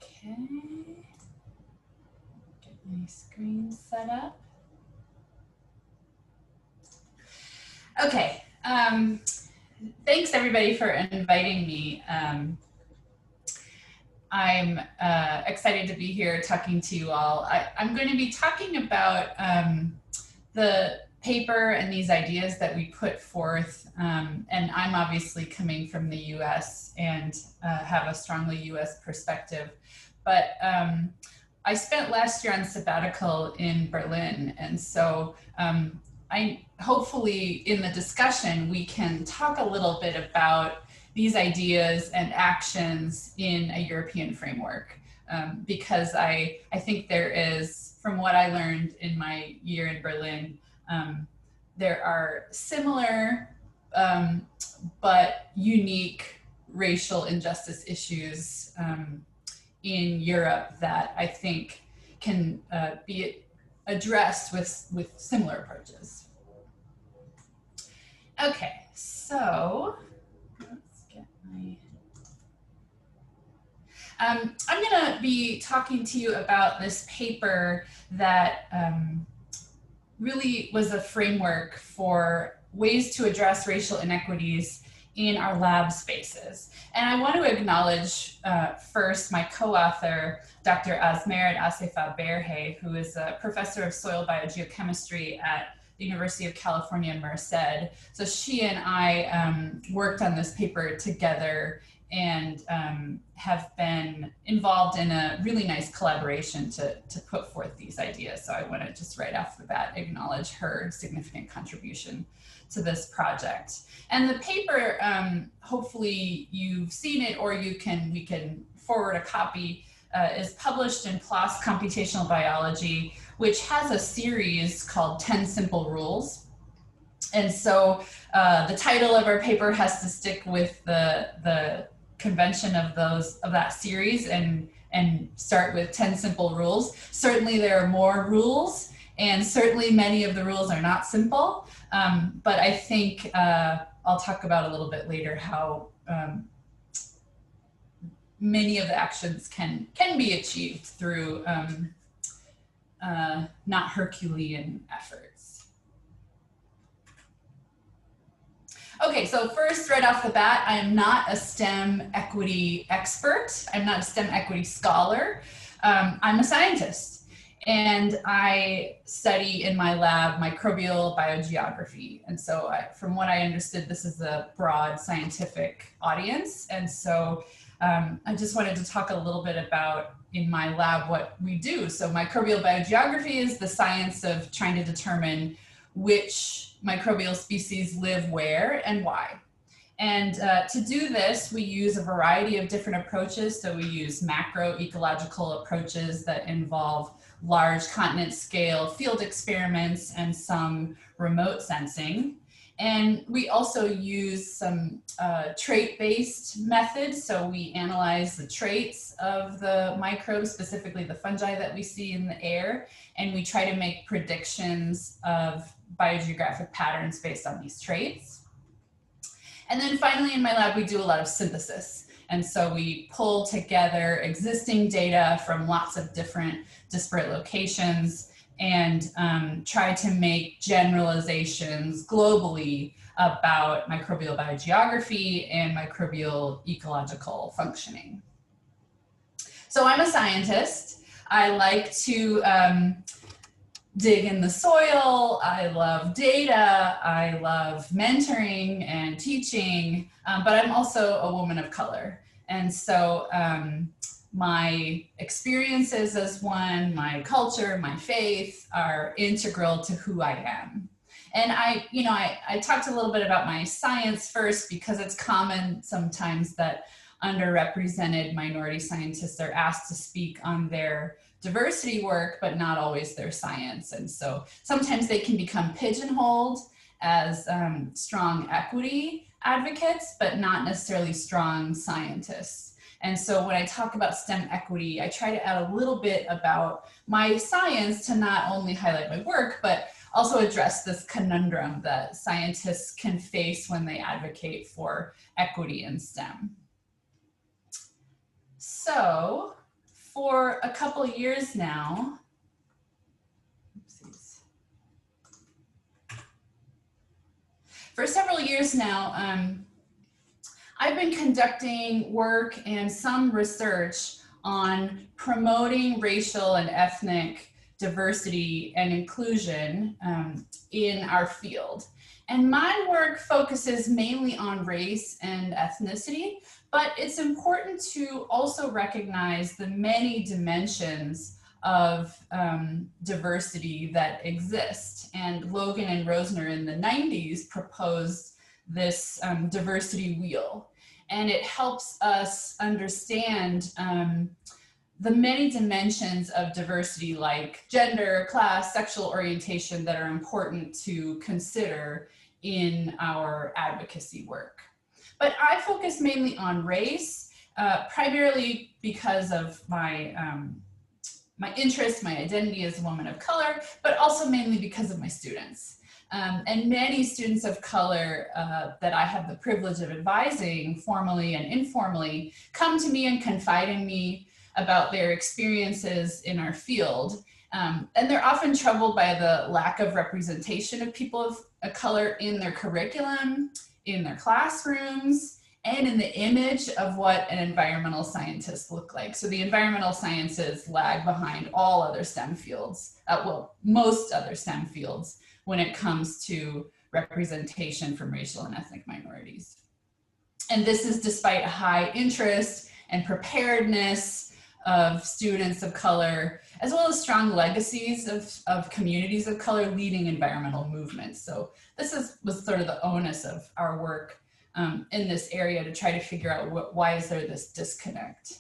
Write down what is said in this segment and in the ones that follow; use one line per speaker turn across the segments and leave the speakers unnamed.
Okay, get my screen set up. Okay, thanks everybody for inviting me. I'm excited to be here talking to you all. I'm going to be talking about the paper and these ideas that we put forth, and I'm obviously coming from the US and have a strongly US perspective, but I spent last year on sabbatical in Berlin, and so hopefully in the discussion we can talk a little bit about these ideas and actions in a European framework, because I think there is, from what I learned in my year in Berlin, there are similar but unique racial injustice issues in Europe that I think can be addressed with similar approaches. Okay, so let's get my... I'm going to be talking to you about this paper that really was a framework for ways to address racial inequities in our lab spaces. And I want to acknowledge first my co-author, Dr. Azmeret Assefa Berhe, who is a professor of soil biogeochemistry at the University of California, Merced. So she and I worked on this paper together and have been involved in a really nice collaboration to put forth these ideas. So I want to just right off the bat acknowledge her significant contribution to this project. And the paper, hopefully you've seen it, or we can forward a copy, is published in PLOS Computational Biology, which has a series called 10 Simple Rules. And so the title of our paper has to stick with the convention of that series and start with 10 simple rules. Certainly there are more rules, and certainly many of the rules are not simple, but I think I'll talk about a little bit later how many of the actions can be achieved through not Herculean efforts. Okay, so first, right off the bat, I am not a STEM equity expert. I'm not a STEM equity scholar. I'm a scientist, and I study in my lab microbial biogeography. And so from what I understood, this is a broad scientific audience. And so I just wanted to talk a little bit about, in my lab, what we do. So microbial biogeography is the science of trying to determine which microbial species live where and why. And to do this, we use a variety of different approaches. So we use macro ecological approaches that involve large continent scale field experiments and some remote sensing. And we also use some trait-based methods. So we analyze the traits of the microbes, specifically the fungi that we see in the air, and we try to make predictions of biogeographic patterns based on these traits. And then finally in my lab, we do a lot of synthesis. And so we pull together existing data from lots of different disparate locations and try to make generalizations globally about microbial biogeography and microbial ecological functioning. So I'm a scientist. I like to dig in the soil. I love data. I love mentoring and teaching, but I'm also a woman of color. And so my experiences as one, my culture, my faith are integral to who I am. And I talked a little bit about my science first, because it's common sometimes that underrepresented minority scientists are asked to speak on their diversity work, but not always their science. And so sometimes they can become pigeonholed as strong equity advocates, but not necessarily strong scientists. And so when I talk about STEM equity, I try to add a little bit about my science to not only highlight my work, but also address this conundrum that scientists can face when they advocate for equity in STEM. So for a couple years now, for several years now, I've been conducting work and some research on promoting racial and ethnic diversity and inclusion in our field. And my work focuses mainly on race and ethnicity, but it's important to also recognize the many dimensions of diversity that exist. And Logan and Rosner in the 90s proposed this diversity wheel. And it helps us understand the many dimensions of diversity, like gender, class, sexual orientation, that are important to consider in our advocacy work. But I focus mainly on race, primarily because of my my interest, my identity as a woman of color, but also mainly because of my students. And many students of color that I have the privilege of advising formally and informally come to me and confide in me about their experiences in our field. And they're often troubled by the lack of representation of people of color in their curriculum, in their classrooms, and in the image of what an environmental scientist look like. So the environmental sciences lag behind all other STEM fields, well, most other STEM fields, when it comes to representation from racial and ethnic minorities. And this is despite a high interest and preparedness of students of color, as well as strong legacies of communities of color leading environmental movements. So this was sort of the onus of our work in this area, to try to figure out why is there this disconnect.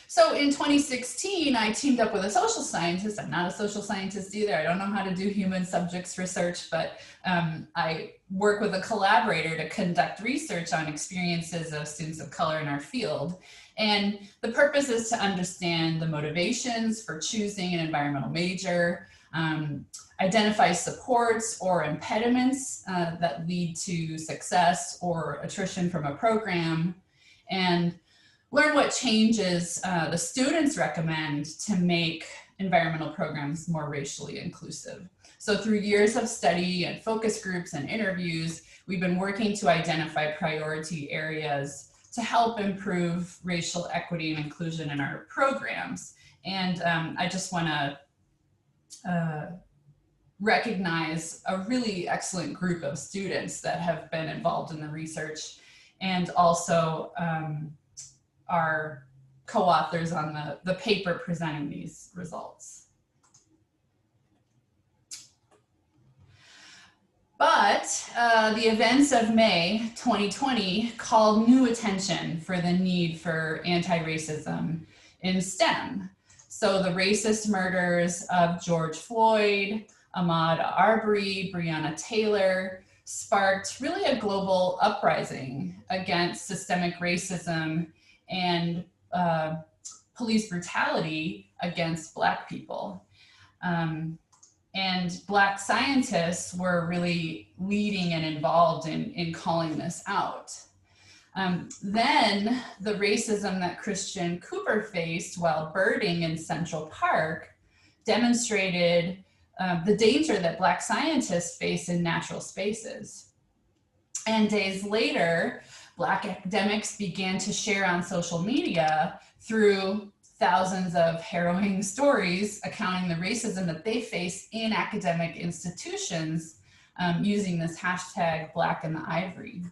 So in 2016, I teamed up with a social scientist. I'm not a social scientist either. I don't know how to do human subjects research, but I work with a collaborator to conduct research on experiences of students of color in our field. And the purpose is to understand the motivations for choosing an environmental major, identify supports or impediments that lead to success or attrition from a program, and learn what changes the students recommend to make environmental programs more racially inclusive. So through years of study and focus groups and interviews, we've been working to identify priority areas to help improve racial equity and inclusion in our programs. And I just want to recognize a really excellent group of students that have been involved in the research, and also our co-authors on the paper presenting these results. But the events of May 2020 called new attention for the need for anti-racism in STEM. So the racist murders of George Floyd, Ahmaud Arbery, Breonna Taylor sparked really a global uprising against systemic racism and police brutality against Black people. And Black scientists were really leading and involved in calling this out. Then the racism that Christian Cooper faced while birding in Central Park demonstrated the danger that Black scientists face in natural spaces. And days later, Black academics began to share on social media through thousands of harrowing stories accounting the racism that they face in academic institutions using this hashtag Black in the Ivory.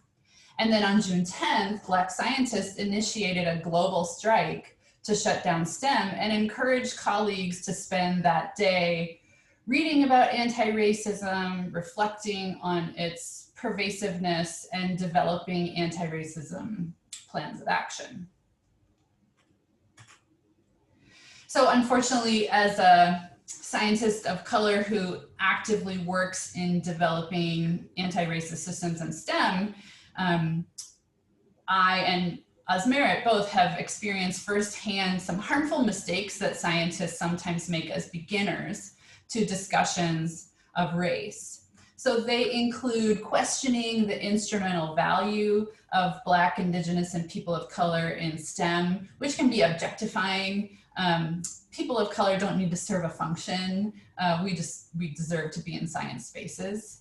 And then on June 10th, Black scientists initiated a global strike to shut down STEM and encouraged colleagues to spend that day reading about anti-racism, reflecting on its pervasiveness, and developing anti-racism plans of action. So unfortunately, as a scientist of color who actively works in developing anti-racist systems in STEM, I and Asmerit both have experienced firsthand some harmful mistakes that scientists sometimes make as beginners to discussions of race. So they include questioning the instrumental value of Black, Indigenous, and people of color in STEM, which can be objectifying. People of color don't need to serve a function. We deserve to be in science spaces.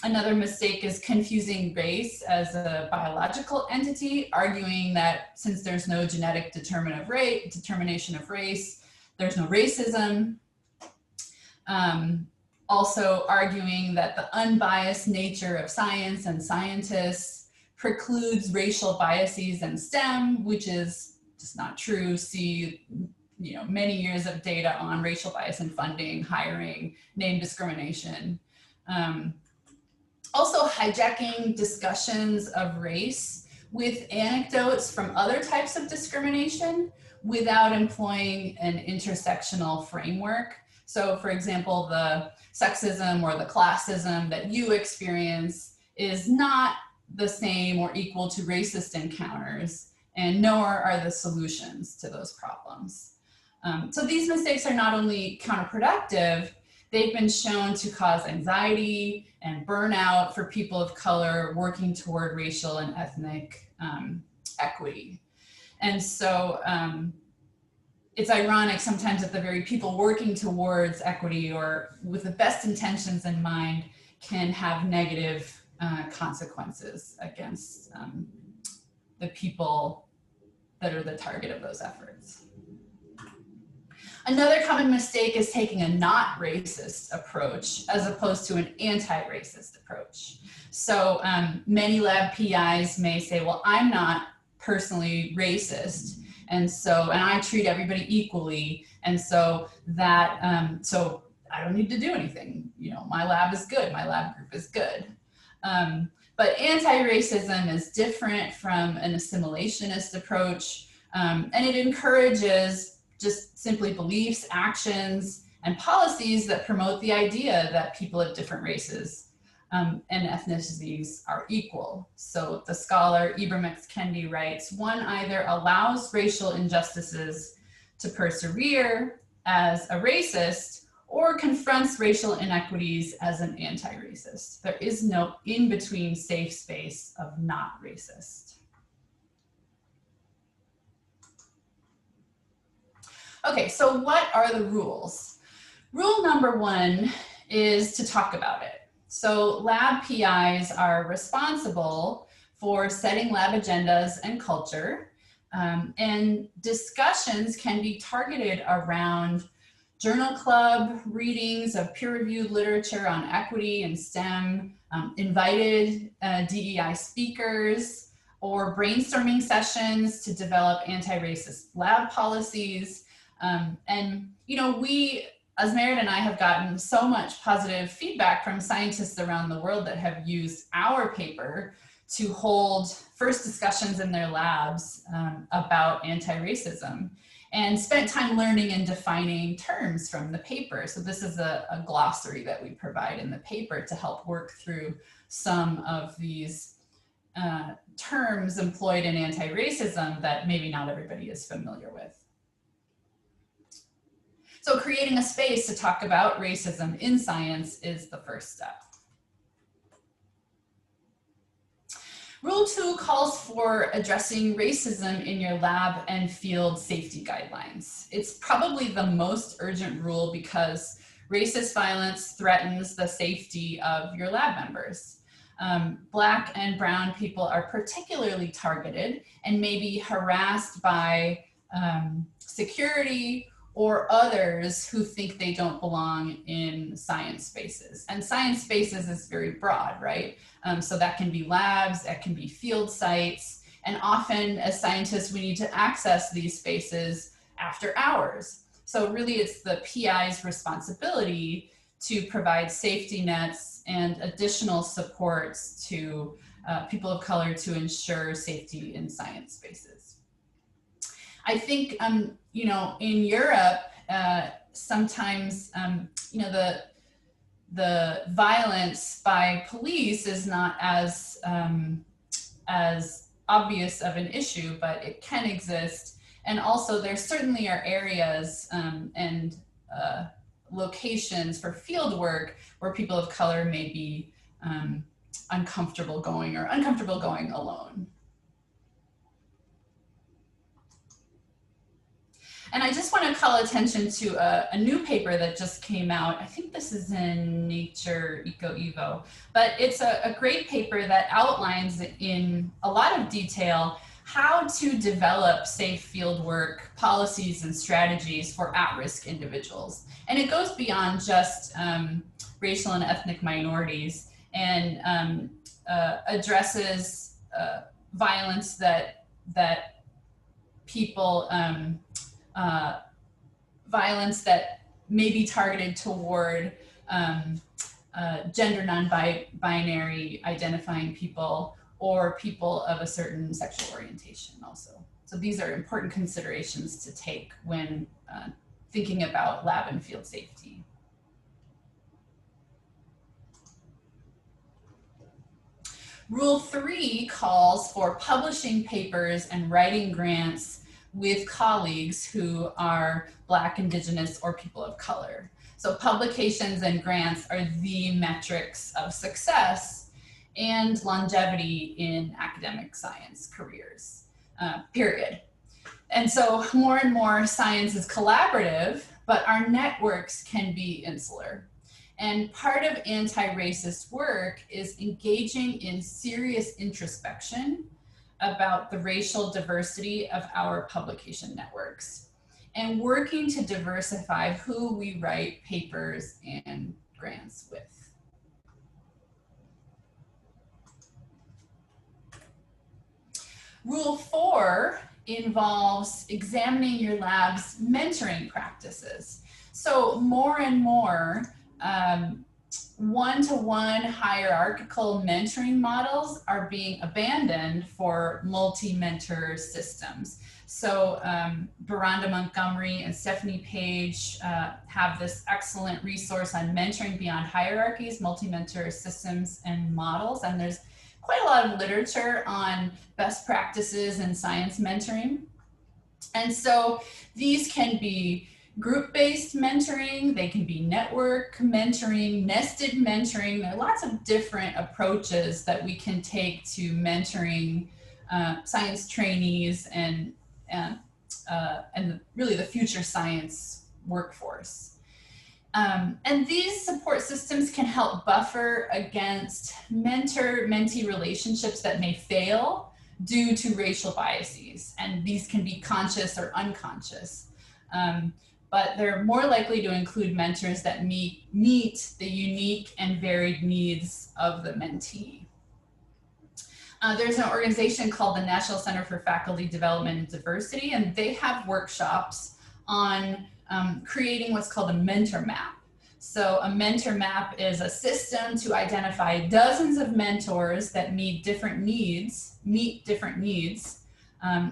Another mistake is confusing race as a biological entity, arguing that since there's no genetic determination of race, there's no racism. Also arguing that the unbiased nature of science and scientists precludes racial biases in STEM, which is just not true. See, many years of data on racial bias in funding, hiring, name discrimination. Also hijacking discussions of race with anecdotes from other types of discrimination without employing an intersectional framework. So for example, the sexism or the classism that you experience is not the same or equal to racist encounters, and nor are the solutions to those problems. So these mistakes are not only counterproductive, they've been shown to cause anxiety and burnout for people of color working toward racial and ethnic equity. And so it's ironic sometimes that the very people working towards equity or with the best intentions in mind can have negative consequences against the people that are the target of those efforts. Another common mistake is taking a not racist approach as opposed to an anti-racist approach. So many lab PIs may say, well, I'm not personally racist, and I treat everybody equally, and so that so I don't need to do anything. My lab is good, my lab group is good. But anti-racism is different from an assimilationist approach, and it encourages just simply beliefs, actions, and policies that promote the idea that people of different races and ethnicities are equal. So the scholar Ibram X. Kendi writes, one either allows racial injustices to persevere as a racist or confronts racial inequities as an anti-racist. There is no in-between safe space of not racist. Okay, so what are the rules? Rule number one is to talk about it. So lab PIs are responsible for setting lab agendas and culture, and discussions can be targeted around journal club readings of peer-reviewed literature on equity and STEM, invited DEI speakers, or brainstorming sessions to develop anti-racist lab policies. And we, as Merritt and I, have gotten so much positive feedback from scientists around the world that have used our paper to hold first discussions in their labs about anti-racism, and spent time learning and defining terms from the paper. So this is a glossary that we provide in the paper to help work through some of these terms employed in anti-racism that maybe not everybody is familiar with. So creating a space to talk about racism in science is the first step. Rule 2 calls for addressing racism in your lab and field safety guidelines. It's probably the most urgent rule because racist violence threatens the safety of your lab members. Black and brown people are particularly targeted and may be harassed by security or others who think they don't belong in science spaces. And science spaces is very broad, right? So that can be labs, that can be field sites, and often as scientists, we need to access these spaces after hours. So really it's the PI's responsibility to provide safety nets and additional supports to people of color to ensure safety in science spaces. I think, in Europe, sometimes, the violence by police is not as obvious of an issue, but it can exist. And also there certainly are areas and locations for field work where people of color may be uncomfortable going alone. And I just want to call attention to a new paper that just came out. I think this is in Nature Eco-Evo, but it's a great paper that outlines in a lot of detail how to develop safe fieldwork policies and strategies for at-risk individuals. And it goes beyond just racial and ethnic minorities, and addresses violence that people violence that may be targeted toward gender non-binary identifying people or people of a certain sexual orientation also. So these are important considerations to take when thinking about lab and field safety. Rule 3 calls for publishing papers and writing grants with colleagues who are Black, Indigenous, or people of color. So publications and grants are the metrics of success and longevity in academic science careers, period. And so more and more science is collaborative, but our networks can be insular. And part of anti-racist work is engaging in serious introspection about the racial diversity of our publication networks and working to diversify who we write papers and grants with. Rule 4 involves examining your lab's mentoring practices. So more and more, one-to-one hierarchical mentoring models are being abandoned for multi-mentor systems. So Baranda Montgomery and Stephanie Page have this excellent resource on mentoring beyond hierarchies, multi-mentor systems and models. And there's quite a lot of literature on best practices in science mentoring. And so these can be group-based mentoring, they can be network mentoring, nested mentoring. There are lots of different approaches that we can take to mentoring science trainees and really the future science workforce. And these support systems can help buffer against mentor-mentee relationships that may fail due to racial biases. And these can be conscious or unconscious. But they're more likely to include mentors that meet the unique and varied needs of the mentee. There's an organization called the National Center for Faculty Development and Diversity, and they have workshops on creating what's called a mentor map. So a mentor map is a system to identify dozens of mentors that meet different needs,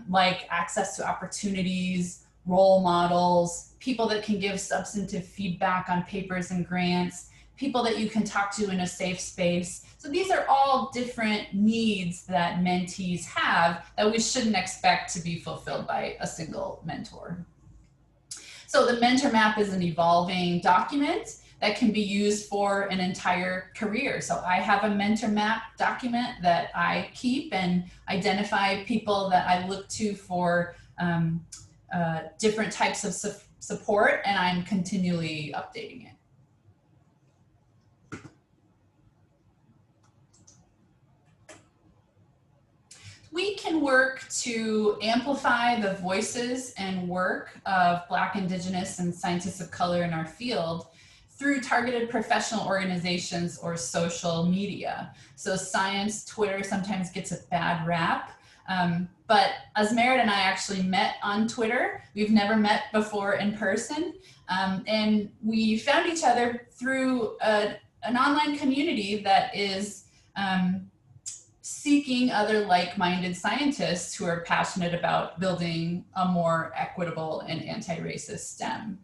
like access to opportunities, role models, people that can give substantive feedback on papers and grants, people that you can talk to in a safe space. So these are all different needs that mentees have that we shouldn't expect to be fulfilled by a single mentor. So the mentor map is an evolving document that can be used for an entire career. So I have a mentor map document that I keep and identify people that I look to for different types of support, and I'm continually updating it. We can work to amplify the voices and work of Black, Indigenous, and scientists of color in our field through targeted professional organizations or social media. So science Twitter sometimes gets a bad rap. But Asmerit and I actually met on Twitter. We've never met before in person. And we found each other through an online community that is seeking other like-minded scientists who are passionate about building a more equitable and anti-racist STEM.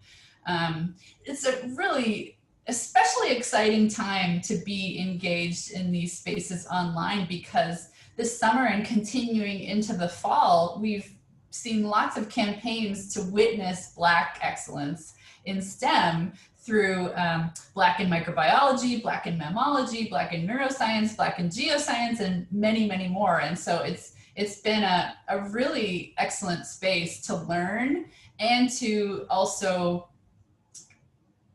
It's a really especially exciting time to be engaged in these spaces online, because this summer and continuing into the fall, we've seen lots of campaigns to witness Black excellence in STEM through Black in microbiology, Black in mammalogy, Black in neuroscience, Black in geoscience, and many, many more. And so it's been a really excellent space to learn and to also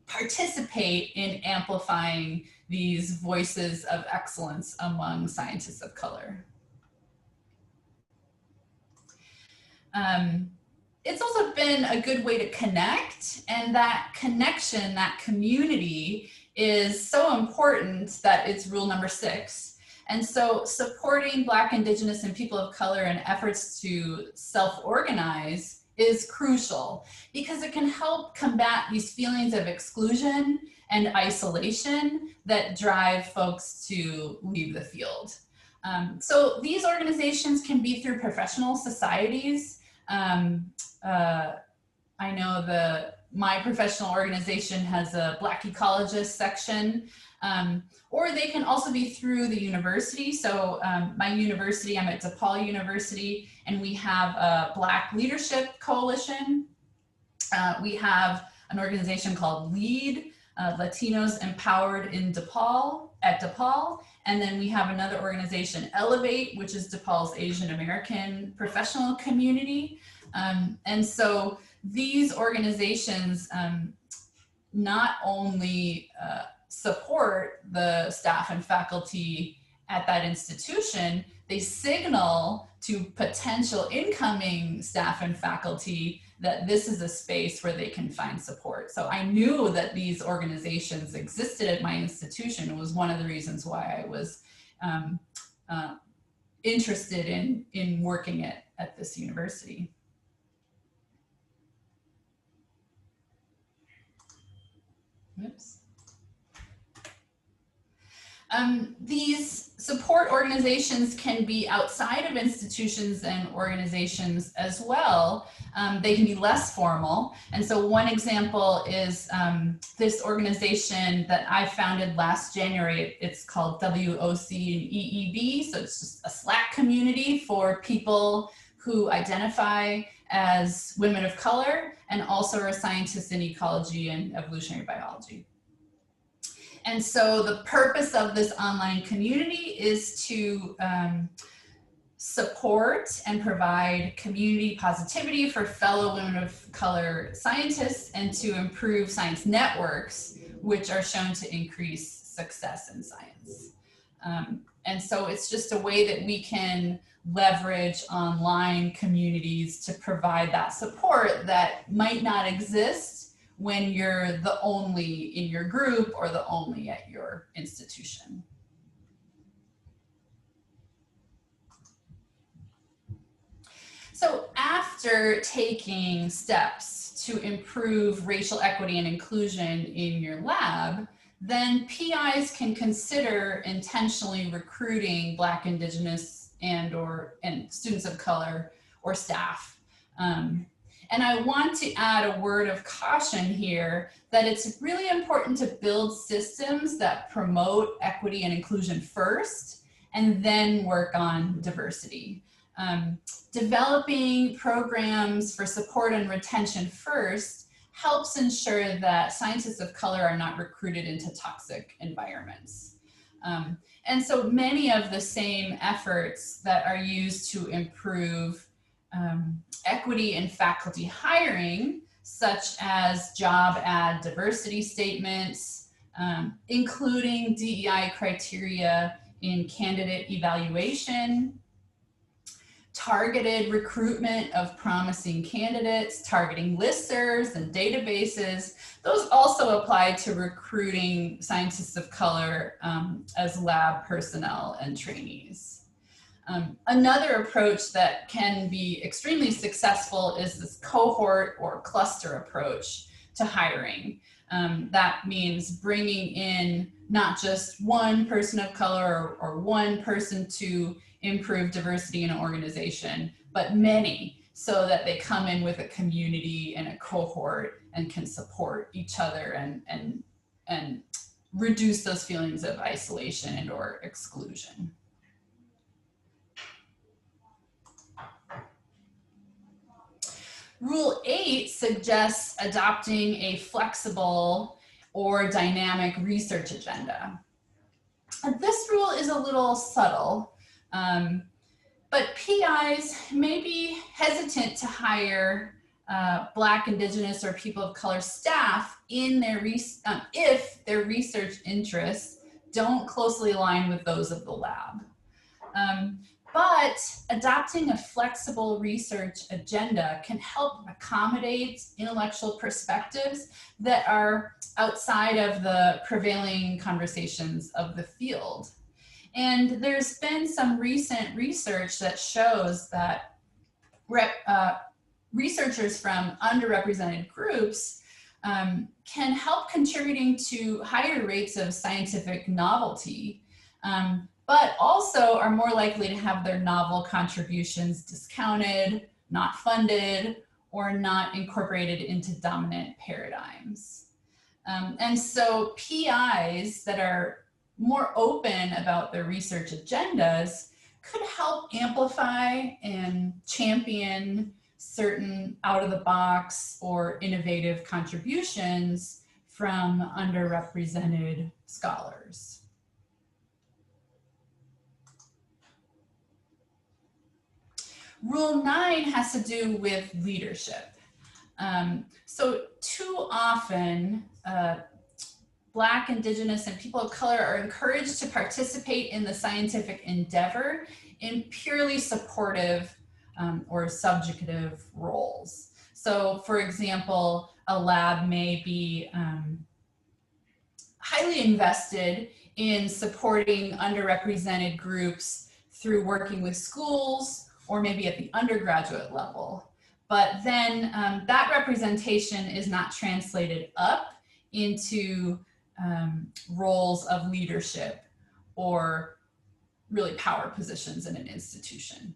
participate in amplifying these voices of excellence among scientists of color. It's also been a good way to connect, and that connection, that community is so important that it's rule number 6. And so supporting Black, Indigenous, and people of color in efforts to self-organize is crucial because it can help combat these feelings of exclusion and isolation that drive folks to leave the field. So these organizations can be through professional societies. I know my professional organization has a Black ecologist section, or they can also be through the university. So my university, I'm at DePaul University, and we have a Black Leadership Coalition. We have an organization called LEAD, Latinos Empowered in DePaul, at DePaul. And then we have another organization, Elevate, which is DePaul's Asian American professional community. And so these organizations not only support the staff and faculty at that institution, they signal to potential incoming staff and faculty that this is a space where they can find support. So I knew that these organizations existed at my institution. It was one of the reasons why I was interested in working at this university. Oops. These support organizations can be outside of institutions and organizations as well. They can be less formal. And so one example is this organization that I founded last January. It's called WOC and EEB. So it's just a Slack community for people who identify as women of color and also are scientists in ecology and evolutionary biology. And so the purpose of this online community is to support and provide community positivity for fellow women of color scientists and to improve science networks, which are shown to increase success in science. And so it's just a way that we can leverage online communities to provide that support that might not exist when you're the only in your group or the only at your institution. So after taking steps to improve racial equity and inclusion in your lab, then PIs can consider intentionally recruiting Black, Indigenous, and students of color or staff. And I want to add a word of caution here that it's really important to build systems that promote equity and inclusion first, and then work on diversity. Developing programs for support and retention first helps ensure that scientists of color are not recruited into toxic environments. And so many of the same efforts that are used to improve equity in faculty hiring, such as job ad diversity statements, including DEI criteria in candidate evaluation, targeted recruitment of promising candidates, targeting listservs and databases. Those also apply to recruiting scientists of color as lab personnel and trainees. Another approach that can be extremely successful is this cohort or cluster approach to hiring. That means bringing in not just one person of color or one person to improve diversity in an organization, but many, so that they come in with a community and a cohort and can support each other and reduce those feelings of isolation and or exclusion. Rule 8 suggests adopting a flexible or dynamic research agenda. And this rule is a little subtle, but PIs may be hesitant to hire Black, Indigenous, or people of color staff in their if their research interests don't closely align with those of the lab. But adopting a flexible research agenda can help accommodate intellectual perspectives that are outside of the prevailing conversations of the field. And there's been some recent research that shows that researchers from underrepresented groups can help contributing to higher rates of scientific novelty, but also are more likely to have their novel contributions discounted, not funded, or not incorporated into dominant paradigms. And so PIs that are more open about their research agendas could help amplify and champion certain out-of-the-box or innovative contributions from underrepresented scholars. Rule 9 has to do with leadership. So too often, Black, Indigenous, and people of color are encouraged to participate in the scientific endeavor in purely supportive or subjugative roles. So for example, a lab may be highly invested in supporting underrepresented groups through working with schools or maybe at the undergraduate level. But then that representation is not translated up into roles of leadership or really power positions in an institution.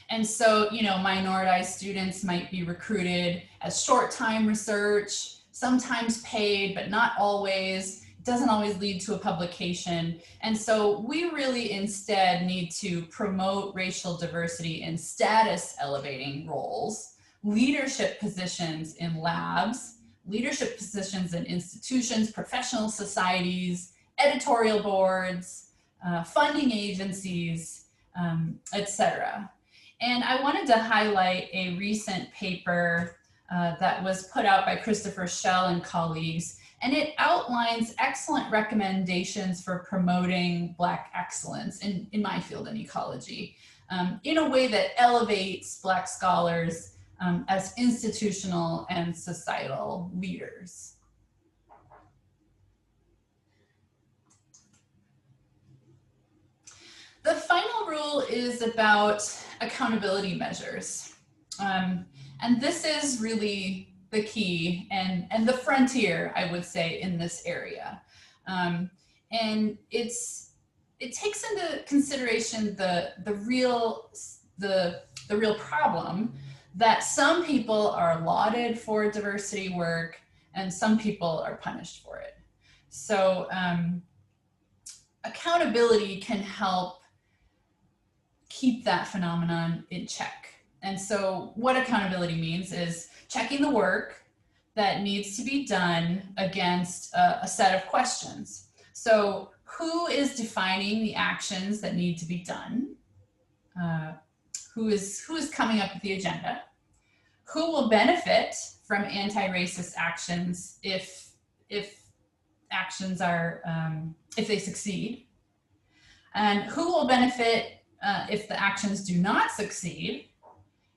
And so, you know, minoritized students might be recruited as short-time research, sometimes paid, but not always. It doesn't always lead to a publication. And so we really instead need to promote racial diversity in status elevating roles, leadership positions in labs, leadership positions in institutions, professional societies, editorial boards, funding agencies, etc. And I wanted to highlight a recent paper that was put out by Christopher Schell and colleagues, and it outlines excellent recommendations for promoting Black excellence in my field in ecology in a way that elevates Black scholars as institutional and societal leaders. The final rule is about accountability measures. And this is really the key and the frontier, I would say, in this area. And it takes into consideration the real problem that some people are lauded for diversity work and some people are punished for it. So accountability can help keep that phenomenon in check. And so what accountability means is checking the work that needs to be done against a set of questions. So who is defining the actions that need to be done? Who is coming up with the agenda? Who will benefit from anti-racist actions if actions are, if they succeed? And who will benefit if the actions do not succeed?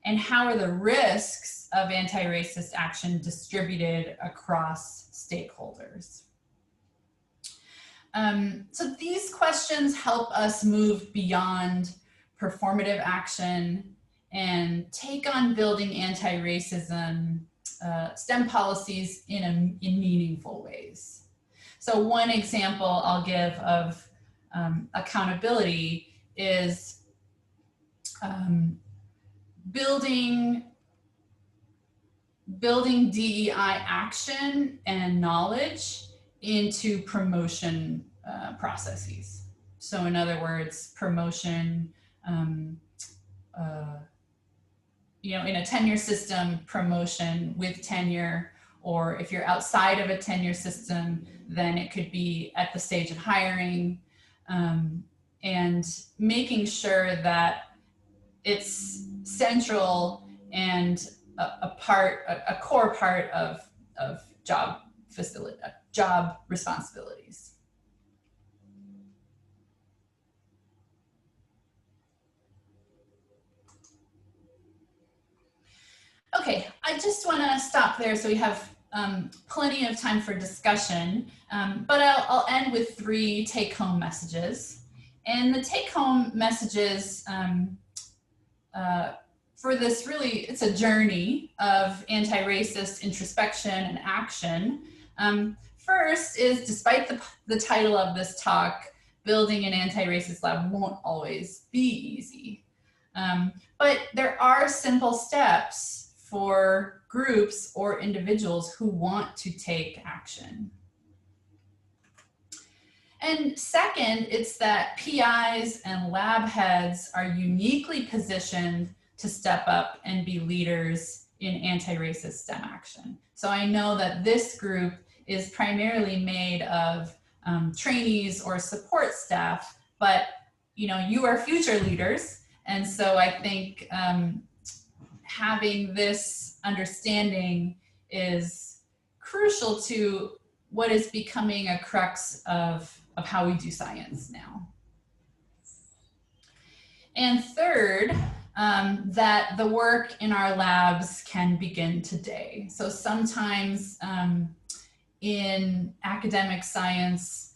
And how are the risks of anti-racist action distributed across stakeholders? So these questions help us move beyond performative action and take on building anti-racism STEM policies in meaningful ways. So one example I'll give of accountability is building DEI action and knowledge into promotion processes. So in other words, promotion, you know, in a tenure system, promotion with tenure, or if you're outside of a tenure system, then it could be at the stage of hiring, and making sure that it's central and a core part of job responsibilities. Okay, I just want to stop there so we have plenty of time for discussion, but I'll end with 3 take-home messages. And the take-home messages for this, really, it's a journey of anti-racist introspection and action. First is, despite the title of this talk, building an anti-racist lab won't always be easy. But there are simple steps for groups or individuals who want to take action. And second, it's that PIs and lab heads are uniquely positioned to step up and be leaders in anti-racist STEM action. So I know that this group is primarily made of trainees or support staff, but you are future leaders. And so I think having this understanding is crucial to what is becoming a crux of how we do science now. And third, that the work in our labs can begin today. So sometimes in academic science,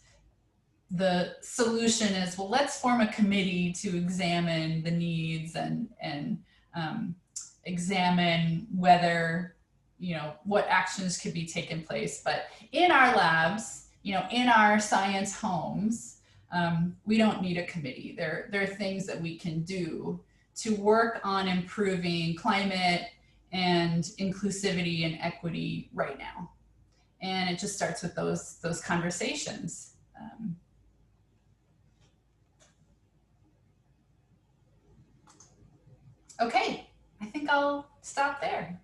the solution is, well, let's form a committee to examine the needs and examine whether, what actions could be taken place. But in our labs, in our science homes, we don't need a committee. There are things that we can do to work on improving climate and inclusivity and equity right now. And it just starts with those conversations. Okay, I think I'll stop there.